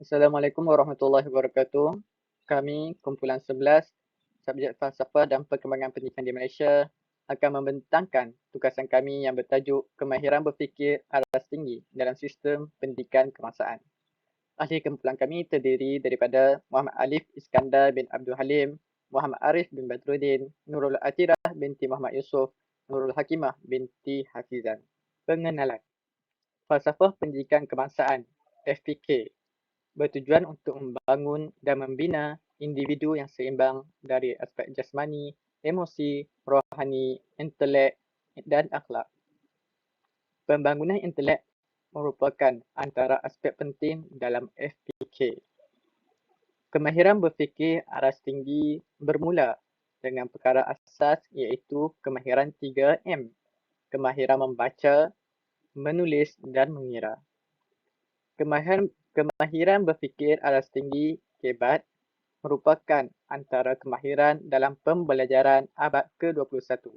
Assalamualaikum warahmatullahi wabarakatuh. Kami, kumpulan 11, subjek falsafah dan perkembangan pendidikan di Malaysia akan membentangkan tugasan kami yang bertajuk Kemahiran Berfikir Aras Tinggi dalam Sistem Pendidikan Kebangsaan. Ahli kumpulan kami terdiri daripada Muhammad Alif Iskandar bin Abdul Halim, Muhammad Arif bin Badruddin, Nurul Atirah binti Muhammad Yusof, Nurul Hakimah binti Hafizan. Pengenalan Falsafah Pendidikan Kebangsaan FPK bertujuan untuk membangun dan membina individu yang seimbang dari aspek jasmani, emosi, rohani, intelek dan akhlak. Pembangunan intelek merupakan antara aspek penting dalam FPK. Kemahiran berfikir aras tinggi bermula dengan perkara asas iaitu kemahiran 3M. Kemahiran membaca, menulis dan mengira. Kemahiran berfikir aras tinggi KEBAT merupakan antara kemahiran dalam pembelajaran abad ke-21.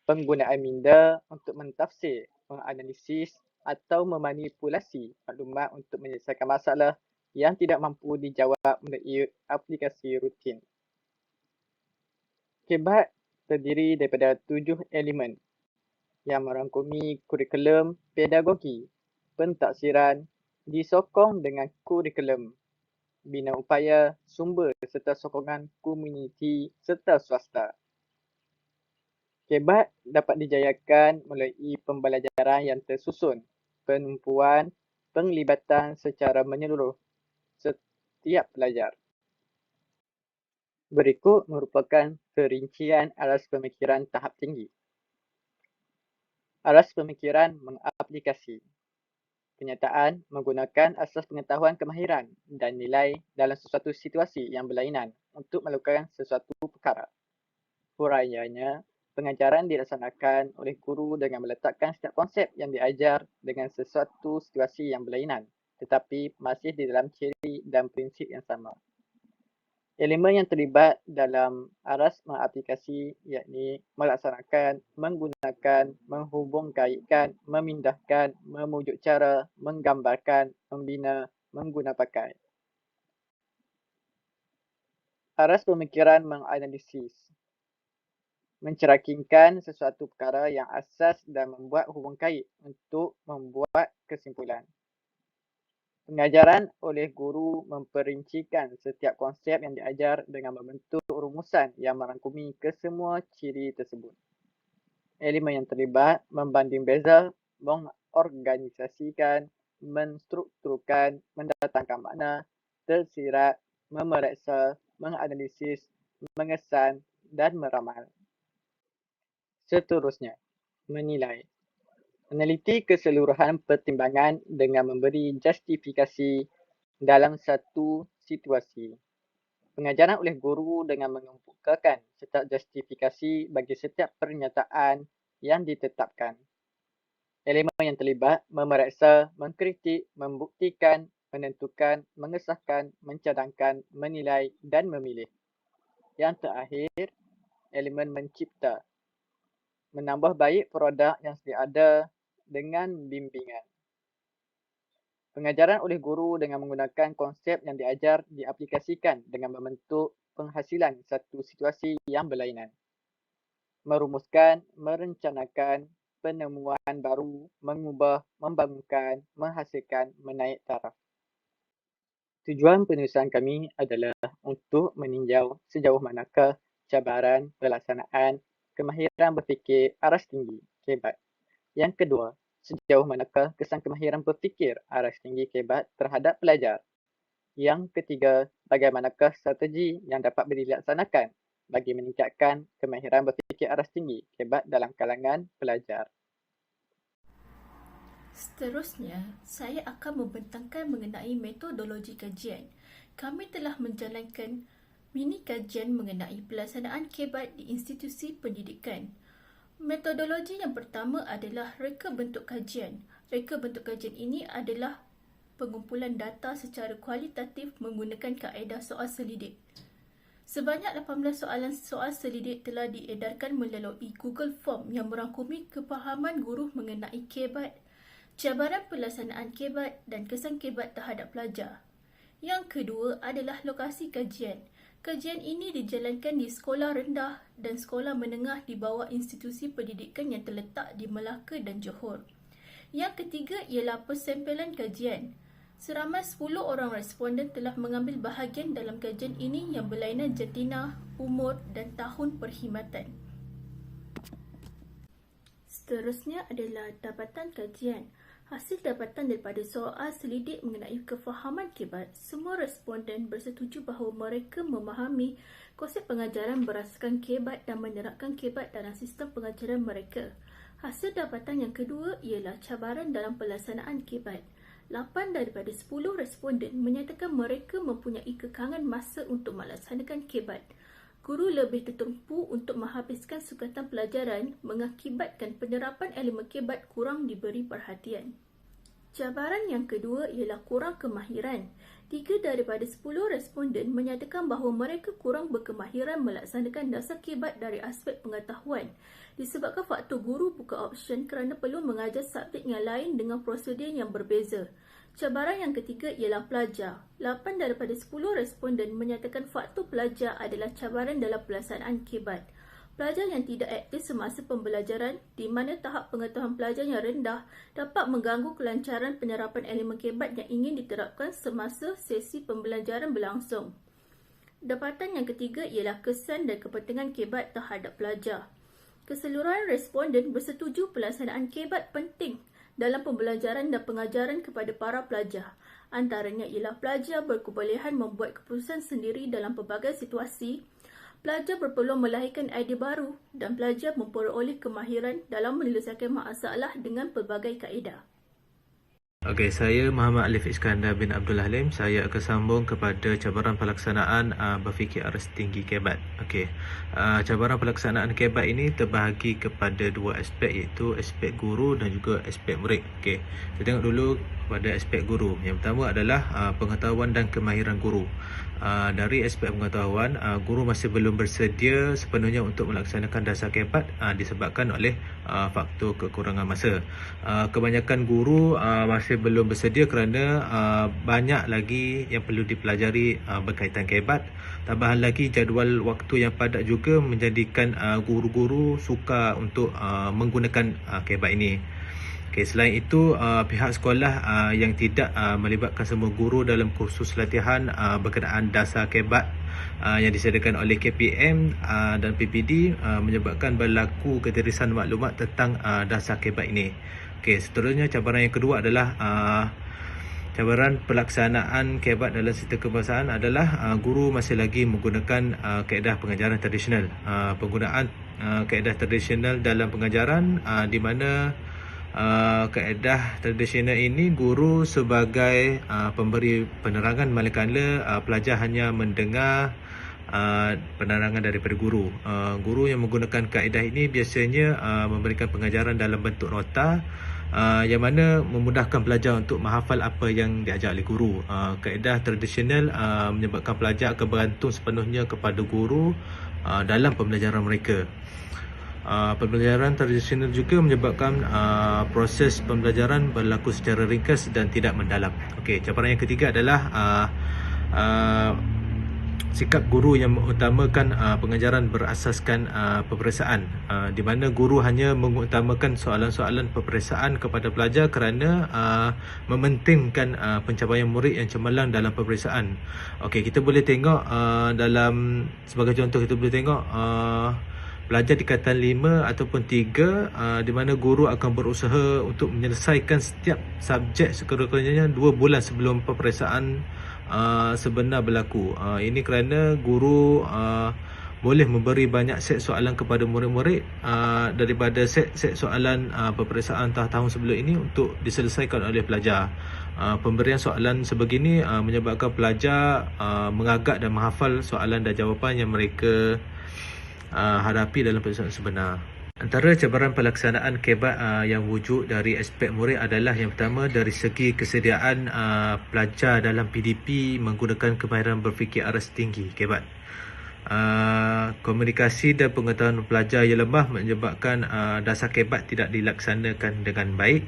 Penggunaan minda untuk mentafsir, menganalisis atau memanipulasi maklumat untuk menyelesaikan masalah yang tidak mampu dijawab melalui aplikasi rutin. KEBAT terdiri daripada 7 elemen yang merangkumi kurikulum pedagogi, pentaksiran, disokong dengan kurikulum, bina upaya, sumber serta sokongan komuniti serta swasta. KEBAT dapat dijayakan melalui pembelajaran yang tersusun, penumpuan, penglibatan secara menyeluruh setiap pelajar. Berikut merupakan perincian aras pemikiran tahap tinggi. Aras pemikiran mengaplikasi. Penyataan menggunakan asas pengetahuan kemahiran dan nilai dalam sesuatu situasi yang berlainan untuk melakukan sesuatu perkara. Huraiannya, pengajaran dilaksanakan oleh guru dengan meletakkan setiap konsep yang diajar dengan sesuatu situasi yang berlainan tetapi masih di dalam ciri dan prinsip yang sama. Elemen yang terlibat dalam aras mengaplikasi yakni melaksanakan, menggunakan, menghubungkaitkan, memindahkan, memujuk cara, menggambarkan, membina, menggunapakai. Aras pemikiran menganalisis. Mencerakingkan sesuatu perkara yang asas dan membuat hubungkait untuk membuat kesimpulan. Pengajaran oleh guru memperincikan setiap konsep yang diajar dengan membentuk rumusan yang merangkumi kesemua ciri tersebut. Elemen yang terlibat membanding beza, mengorganisasikan, menstrukturkan, mendatangkan makna, tersirat, memeriksa, menganalisis, mengesan dan meramal. Seterusnya, menilai. Meneliti keseluruhan pertimbangan dengan memberi justifikasi dalam satu situasi. Pengajaran oleh guru dengan mengemukakan setiap justifikasi bagi setiap pernyataan yang ditetapkan. Elemen yang terlibat memeriksa, mengkritik, membuktikan, menentukan, mengesahkan, mencadangkan, menilai dan memilih. Yang terakhir, elemen mencipta. Menambah baik produk yang sedia ada dengan bimbingan. Pengajaran oleh guru dengan menggunakan konsep yang diajar diaplikasikan dengan membentuk penghasilan satu situasi yang berlainan. Merumuskan, merencanakan penemuan baru, mengubah, membangunkan, menghasilkan, menaik taraf. Tujuan penulisan kami adalah untuk meninjau sejauh manakah cabaran pelaksanaan kemahiran berfikir aras tinggi KEBAT. Yang kedua, sejauh manakah kesan kemahiran berfikir aras tinggi KEBAT terhadap pelajar. Yang ketiga, bagaimanakah strategi yang dapat dilaksanakan bagi meningkatkan kemahiran berfikir aras tinggi KEBAT dalam kalangan pelajar. Seterusnya, saya akan membentangkan mengenai metodologi kajian. Kami telah menjalankan mini kajian mengenai pelaksanaan KEBAT di institusi pendidikan. Metodologi yang pertama adalah reka bentuk kajian. Reka bentuk kajian ini adalah pengumpulan data secara kualitatif menggunakan kaedah soal selidik. Sebanyak 18 soal selidik telah diedarkan melalui Google Form yang merangkumi kefahaman guru mengenai KEBAT, cabaran pelaksanaan KEBAT dan kesan KEBAT terhadap pelajar. Yang kedua adalah lokasi kajian. Kajian ini dijalankan di sekolah rendah dan sekolah menengah di bawah institusi pendidikan yang terletak di Melaka dan Johor. Yang ketiga ialah persempelan kajian. Seramai 10 orang responden telah mengambil bahagian dalam kajian ini yang berlainan jantina, umur dan tahun perkhidmatan. Seterusnya adalah dapatan kajian. Hasil dapatan daripada soal selidik mengenai kefahaman KEBAT, semua responden bersetuju bahawa mereka memahami konsep pengajaran berasaskan KEBAT dan menerapkan KEBAT dalam sistem pengajaran mereka. Hasil dapatan yang kedua ialah cabaran dalam pelaksanaan KEBAT. 8 daripada 10 responden menyatakan mereka mempunyai kekangan masa untuk melaksanakan KEBAT. Guru lebih tertumpu untuk menghabiskan sukatan pelajaran mengakibatkan penerapan elemen KEBAT kurang diberi perhatian. Cabaran yang kedua ialah kurang kemahiran. 3 daripada 10 responden menyatakan bahawa mereka kurang berkemahiran melaksanakan dasar KEBAT dari aspek pengetahuan disebabkan faktor guru buka option kerana perlu mengajar subjek yang lain dengan prosedur yang berbeza. Cabaran yang ketiga ialah pelajar. 8 daripada 10 responden menyatakan faktor pelajar adalah cabaran dalam pelaksanaan KEBAT. Pelajar yang tidak aktif semasa pembelajaran, di mana tahap pengetahuan pelajar yang rendah dapat mengganggu kelancaran penyerapan elemen KEBAT yang ingin diterapkan semasa sesi pembelajaran berlangsung. Dapatan yang ketiga ialah kesan dan kepentingan KEBAT terhadap pelajar. Keseluruhan responden bersetuju pelaksanaan KEBAT penting dalam pembelajaran dan pengajaran kepada para pelajar. Antaranya ialah pelajar berkebolehan membuat keputusan sendiri dalam pelbagai situasi, pelajar berpeluang melahirkan idea baru dan pelajar memperoleh kemahiran dalam menyelesaikan masalah dengan pelbagai kaedah. Okey, saya Muhammad Alif Iskandar bin Abdul Halim. Saya akan sambung kepada cabaran pelaksanaan berfikir aras tinggi KEBAT. Okey, cabaran pelaksanaan KEBAT ini terbahagi kepada dua aspek, iaitu aspek guru dan juga aspek murid. Okey, kita tengok dulu pada aspek guru. Yang pertama adalah pengetahuan dan kemahiran guru. Dari aspek pengetahuan, guru masih belum bersedia sepenuhnya untuk melaksanakan dasar KEBAT disebabkan oleh faktor kekurangan masa. Kebanyakan guru masih belum bersedia kerana banyak lagi yang perlu dipelajari berkaitan KEBAT. Tambahan lagi, jadual waktu yang padat juga menjadikan guru-guru sukar untuk menggunakan KEBAT ini. Okay, selain itu, pihak sekolah yang tidak melibatkan semua guru dalam kursus latihan berkenaan dasar KEBAT yang disediakan oleh KPM dan PPD menyebabkan berlaku ketirisan maklumat tentang dasar KEBAT ini. Okay, seterusnya cabaran yang kedua adalah cabaran pelaksanaan KEBAT dalam sistem kebangsaan adalah guru masih lagi menggunakan kaedah pengajaran tradisional. Penggunaan kaedah tradisional dalam pengajaran di mana kaedah tradisional ini guru sebagai pemberi penerangan manakala pelajar hanya mendengar penerangan daripada guru. Guru yang menggunakan kaedah ini biasanya memberikan pengajaran dalam bentuk nota yang mana memudahkan pelajar untuk menghafal apa yang diajar oleh guru. Kaedah tradisional menyebabkan pelajar akan bergantung sepenuhnya kepada guru dalam pembelajaran mereka. Pembelajaran tradisional juga menyebabkan proses pembelajaran berlaku secara ringkas dan tidak mendalam. Okey, cabaran yang ketiga adalah sikap guru yang mengutamakan pengajaran berasaskan peperiksaan, di mana guru hanya mengutamakan soalan-soalan peperiksaan kepada pelajar kerana mementingkan pencapaian murid yang cemerlang dalam peperiksaan. Okey, kita boleh tengok dalam sebagai contoh, kita boleh tengok pelajar tingkatan 5 ataupun 3 di mana guru akan berusaha untuk menyelesaikan setiap subjek sekurang-kurangnya 2 bulan sebelum peperiksaan sebenar berlaku. Ini kerana guru boleh memberi banyak set soalan kepada murid-murid daripada set soalan peperiksaan tahun sebelum ini untuk diselesaikan oleh pelajar. Pemberian soalan sebegini menyebabkan pelajar mengagak dan menghafal soalan dan jawapan yang mereka hadapi dalam peperiksaan sebenar. Antara cabaran pelaksanaan KEBAT yang wujud dari aspek murid adalah yang pertama dari segi kesediaan pelajar dalam PDP menggunakan kemahiran berfikir aras tinggi KEBAT. Komunikasi dan pengetahuan pelajar yang lemah menyebabkan dasar KEBAT tidak dilaksanakan dengan baik.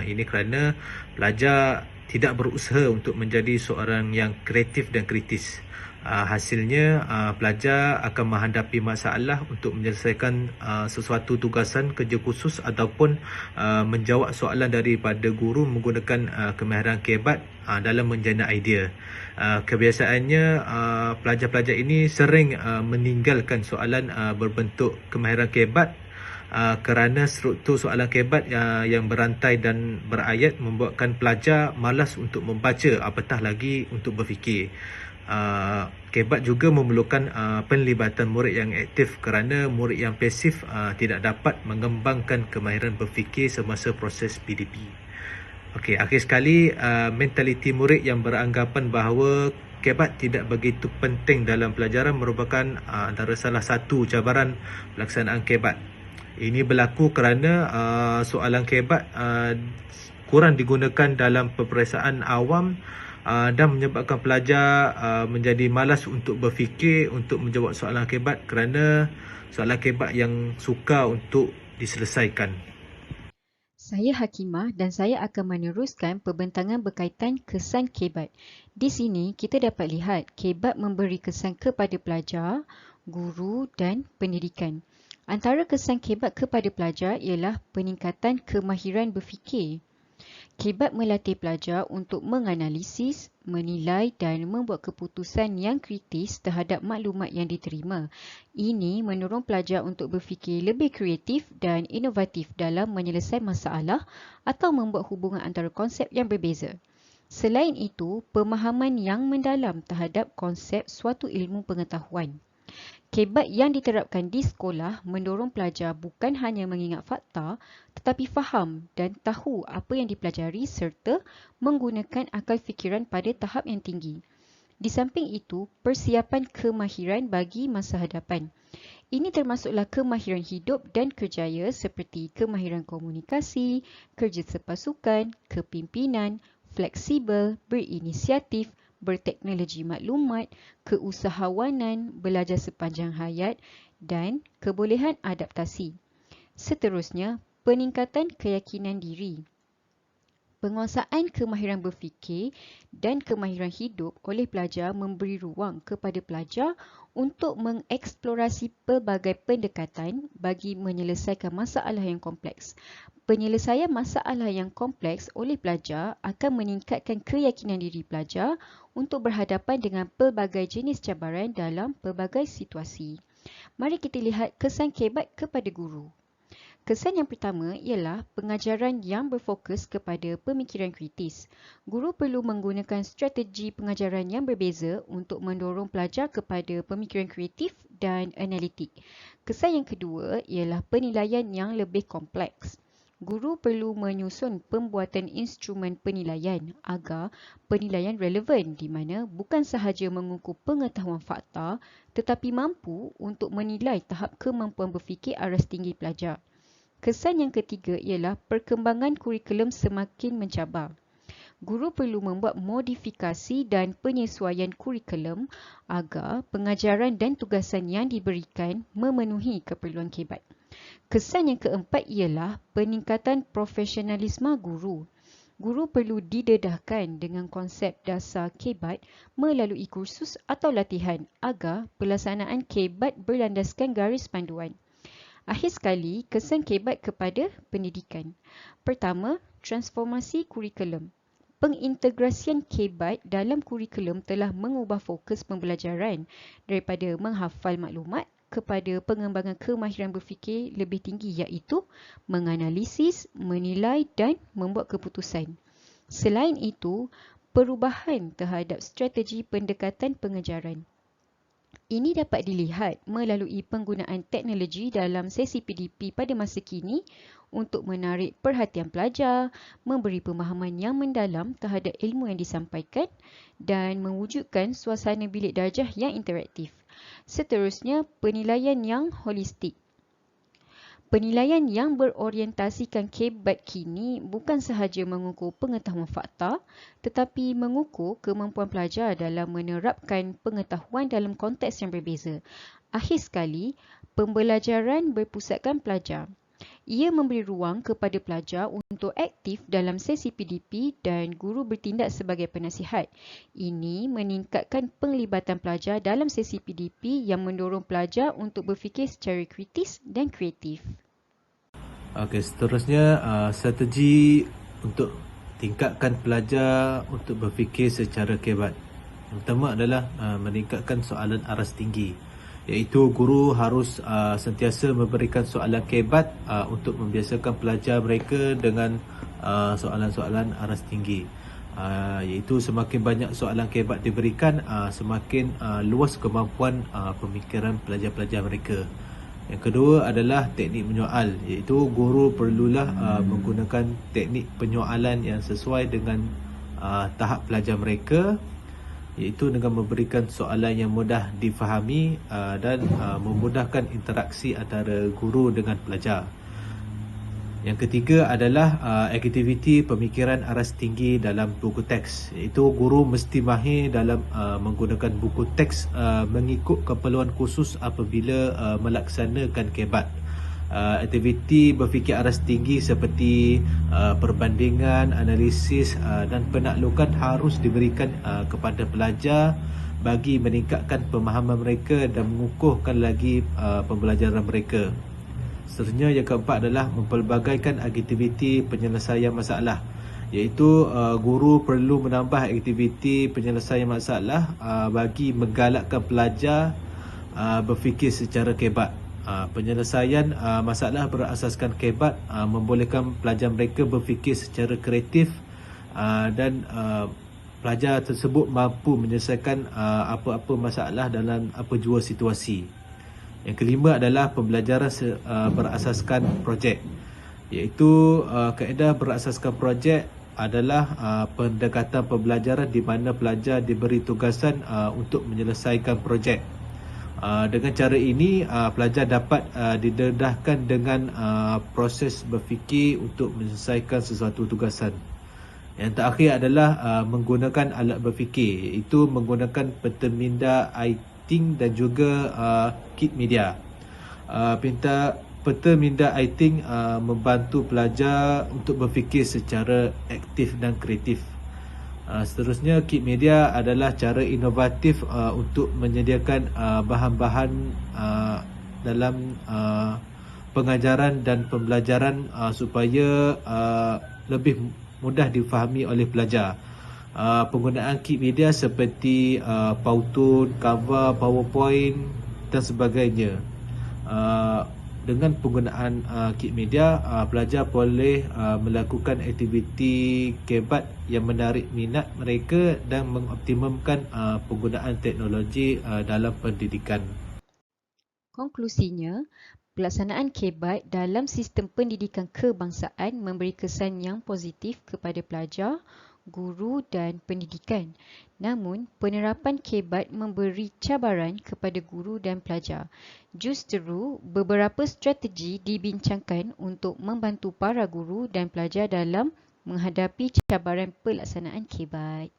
Ini kerana pelajar tidak berusaha untuk menjadi seorang yang kreatif dan kritis. Hasilnya, pelajar akan menghadapi masalah untuk menyelesaikan sesuatu tugasan kerja khusus ataupun menjawab soalan daripada guru menggunakan kemahiran kebat dalam menjana idea. Kebiasaannya, pelajar-pelajar ini sering meninggalkan soalan berbentuk kemahiran kebat kerana struktur soalan kebat yang berantai dan berayat membuatkan pelajar malas untuk membaca, apatah lagi untuk berfikir. Kebat juga memerlukan penlibatan murid yang aktif kerana murid yang pasif tidak dapat mengembangkan kemahiran berfikir semasa proses PDP. Okey, akhir sekali, mentaliti murid yang beranggapan bahawa kebat tidak begitu penting dalam pelajaran merupakan antara salah satu cabaran pelaksanaan kebat. Ini berlaku kerana soalan kebat kurang digunakan dalam peperiksaan awam dan menyebabkan pelajar menjadi malas untuk berfikir untuk menjawab soalan kebat kerana soalan kebat yang sukar untuk diselesaikan. Saya Hakimah dan saya akan meneruskan pembentangan berkaitan kesan kebat. Di sini kita dapat lihat kebat memberi kesan kepada pelajar, guru dan pendidikan. Antara kesan kebat kepada pelajar ialah peningkatan kemahiran berfikir. Kebat melatih pelajar untuk menganalisis, menilai dan membuat keputusan yang kritis terhadap maklumat yang diterima. Ini mendorong pelajar untuk berfikir lebih kreatif dan inovatif dalam menyelesaikan masalah atau membuat hubungan antara konsep yang berbeza. Selain itu, pemahaman yang mendalam terhadap konsep suatu ilmu pengetahuan. Kebat yang diterapkan di sekolah mendorong pelajar bukan hanya mengingat fakta tetapi faham dan tahu apa yang dipelajari serta menggunakan akal fikiran pada tahap yang tinggi. Di samping itu, persiapan kemahiran bagi masa hadapan. Ini termasuklah kemahiran hidup dan kerjaya seperti kemahiran komunikasi, kerja sepasukan, kepimpinan, fleksibel, berinisiatif, berteknologi maklumat, keusahawanan, belajar sepanjang hayat dan kebolehan adaptasi. Seterusnya, peningkatan keyakinan diri. Penguasaan kemahiran berfikir dan kemahiran hidup oleh pelajar memberi ruang kepada pelajar untuk mengeksplorasi pelbagai pendekatan bagi menyelesaikan masalah yang kompleks. Penyelesaian masalah yang kompleks oleh pelajar akan meningkatkan keyakinan diri pelajar untuk berhadapan dengan pelbagai jenis cabaran dalam pelbagai situasi. Mari kita lihat kesan kebat kepada guru. Kesan yang pertama ialah pengajaran yang berfokus kepada pemikiran kritis. Guru perlu menggunakan strategi pengajaran yang berbeza untuk mendorong pelajar kepada pemikiran kreatif dan analitik. Kesan yang kedua ialah penilaian yang lebih kompleks. Guru perlu menyusun pembuatan instrumen penilaian agar penilaian relevan di mana bukan sahaja mengukur pengetahuan fakta tetapi mampu untuk menilai tahap kemampuan berfikir aras tinggi pelajar. Kesan yang ketiga ialah perkembangan kurikulum semakin mencabar. Guru perlu membuat modifikasi dan penyesuaian kurikulum agar pengajaran dan tugasan yang diberikan memenuhi keperluan kebat. Kesan yang keempat ialah peningkatan profesionalisme guru. Guru perlu didedahkan dengan konsep dasar kebat melalui kursus atau latihan agar pelaksanaan kebat berlandaskan garis panduan. Akhir sekali, kesan kebat kepada pendidikan. Pertama, transformasi kurikulum. Pengintegrasian kebat dalam kurikulum telah mengubah fokus pembelajaran daripada menghafal maklumat kepada pengembangan kemahiran berfikir lebih tinggi iaitu menganalisis, menilai dan membuat keputusan. Selain itu, perubahan terhadap strategi pendekatan pengajaran. Ini dapat dilihat melalui penggunaan teknologi dalam sesi PDP pada masa kini untuk menarik perhatian pelajar, memberi pemahaman yang mendalam terhadap ilmu yang disampaikan dan mewujudkan suasana bilik darjah yang interaktif. Seterusnya, penilaian yang holistik. Penilaian yang berorientasikan kebat kini bukan sahaja mengukur pengetahuan fakta tetapi mengukur kemampuan pelajar dalam menerapkan pengetahuan dalam konteks yang berbeza. Akhir sekali, pembelajaran berpusatkan pelajar. Ia memberi ruang kepada pelajar untuk aktif dalam sesi PDP dan guru bertindak sebagai penasihat. Ini meningkatkan penglibatan pelajar dalam sesi PDP yang mendorong pelajar untuk berfikir secara kritis dan kreatif. Okey, seterusnya strategi untuk tingkatkan pelajar untuk berfikir secara kebat. Yang pertama adalah meningkatkan soalan aras tinggi, iaitu guru harus sentiasa memberikan soalan kebat untuk membiasakan pelajar mereka dengan soalan-soalan aras tinggi. Iaitu semakin banyak soalan kebat diberikan, semakin luas kemampuan pemikiran pelajar-pelajar mereka. Yang kedua adalah teknik menyoal, iaitu guru perlulah menggunakan teknik penyoalan yang sesuai dengan tahap pelajar mereka, iaitu dengan memberikan soalan yang mudah difahami dan memudahkan interaksi antara guru dengan pelajar. Yang ketiga adalah aktiviti pemikiran aras tinggi dalam buku teks, iaitu guru mesti mahir dalam menggunakan buku teks mengikut keperluan khusus apabila melaksanakan kebat. Aktiviti berfikir aras tinggi seperti perbandingan, analisis dan penaklukan harus diberikan kepada pelajar bagi meningkatkan pemahaman mereka dan mengukuhkan lagi pembelajaran mereka. Seterusnya, yang keempat adalah mempelbagaikan aktiviti penyelesaian masalah, iaitu guru perlu menambah aktiviti penyelesaian masalah bagi menggalakkan pelajar berfikir secara kebat. Penyelesaian masalah berasaskan kebat membolehkan pelajar mereka berfikir secara kreatif dan pelajar tersebut mampu menyelesaikan apa-apa masalah dalam apa jua situasi. Yang kelima adalah pembelajaran berasaskan projek, iaitu kaedah berasaskan projek adalah pendekatan pembelajaran di mana pelajar diberi tugasan untuk menyelesaikan projek. Dengan cara ini, pelajar dapat didedahkan dengan proses berfikir untuk menyelesaikan sesuatu tugasan. Yang terakhir adalah menggunakan alat berfikir, iaitu menggunakan peta minda iThink dan juga kit media. Peta minda iThink membantu pelajar untuk berfikir secara aktif dan kreatif. Seterusnya, kit media adalah cara inovatif untuk menyediakan bahan-bahan dalam pengajaran dan pembelajaran supaya lebih mudah difahami oleh pelajar. Penggunaan kit media seperti Powtoon, Canva, PowerPoint dan sebagainya. Dengan penggunaan kit media, pelajar boleh melakukan aktiviti kebat yang menarik minat mereka dan mengoptimumkan penggunaan teknologi dalam pendidikan. Konklusinya, pelaksanaan kebat dalam sistem pendidikan kebangsaan memberi kesan yang positif kepada pelajar, guru dan pendidikan. Namun, penerapan kebat memberi cabaran kepada guru dan pelajar. Justeru, beberapa strategi dibincangkan untuk membantu para guru dan pelajar dalam menghadapi cabaran pelaksanaan kebat.